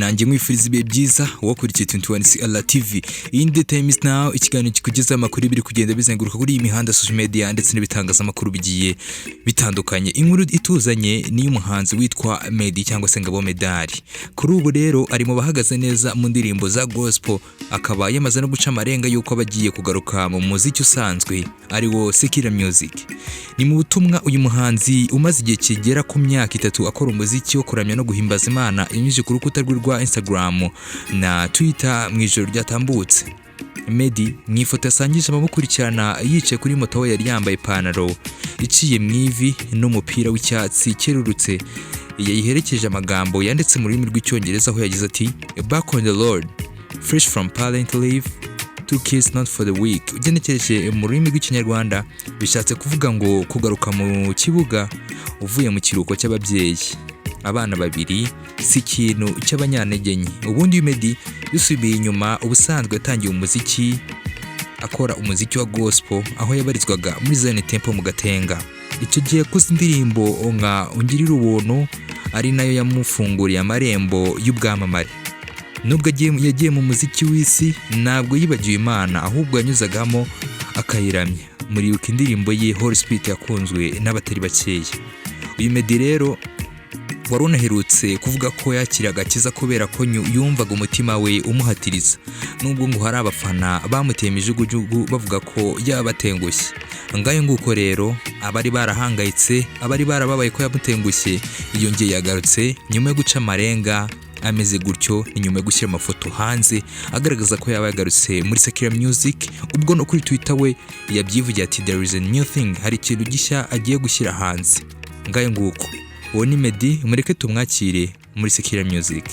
nanjye nkwifuriza ibihe byiza wakurikiye 21CR TV. In the time is now, ikiganiro kikugeza amakuru biri kugenda bizenguruka kuri iyi mihanda social media ndetse n'ibitangaza amakuru bigiye bitandukanye. Inkuru ituzanye ni y'umuhanzi witwa Meddy cyangwa se ngabo Meddy. Kuri ubu rero ari mu bahagaze neza mu ndirimbo za gospel, akaba yamaze no guca amarenga yuko abagiye kugaruka mu muziki usanzwe ari wo secular music. Ni mu butumwa uyu muhanzi umaze igihe kigera ku myaka 3 akora umuziki wo kuramya no guhimbaza Imana inyuze ku rukuta rwa Instagram na Twitter mu ijoro ryatambutse. Meddy mu ifoto yasangije abamukurikirana yicaye kuri moto we yari yambaye ipantaro iciye mu ivi n'umupira w'icyatsi kerurutse, yayiherekeje amagambo yanditse mu rurimi rw'icyongereza aho yagize ati "Back on the Lord, fresh from parent leave, 2 kids not for the week." Ugenekereje mu rurimi rw'ikinyarwanda bishatse kuvuga ngo kugaruka mu kibuga uvuye mu kiruhuko cy'ababyeyi. Abana babiri si ikintu cy'abanyantegenye. Ubundi Meddy yusubiye inyuma ubusanzwe yatangiye umuziki akora umuziki wa gospel aho yabarizwaga muri Zion Temple mu Gatenga. Icyo gihe yakoze indirimbo nka ungirira ubuntu ari nayo yamufunguriye amarembo y'ubwamamare. Nubwo yagiye mu muziki w'isi ntabwo yibagiwe Imana, ahubwo yanyuzagamo akayiramya. Muri uko indirimbo ye Holy Spirit yakunzwe n'abatari bakeya. Uyu Meddy rero wari unaherutse kuvuga ko yakira agakiza kubera ko yumvaga umutima we umuhatiriza, nubwo ngo hari abafana bamuteye imijugujugu bavuga ko yabatengushye. Ngayo nguko rero abari barahangayitse, abari barababaye ko yamutengushye, yongeye yagarutse nyuma yo guca amarenga ameze gutyo, inyuma yo gushyira amafoto hanze agaragaza ko yaba yagarutse muri secular music. Ubwo no kuri Twitter we yabyivugiye ati "There is a new thing", hari ikintu gishya agiye gushyira hanze. Ngayo nguko uwo ni Meddy, mureke tumwakire muri secular music.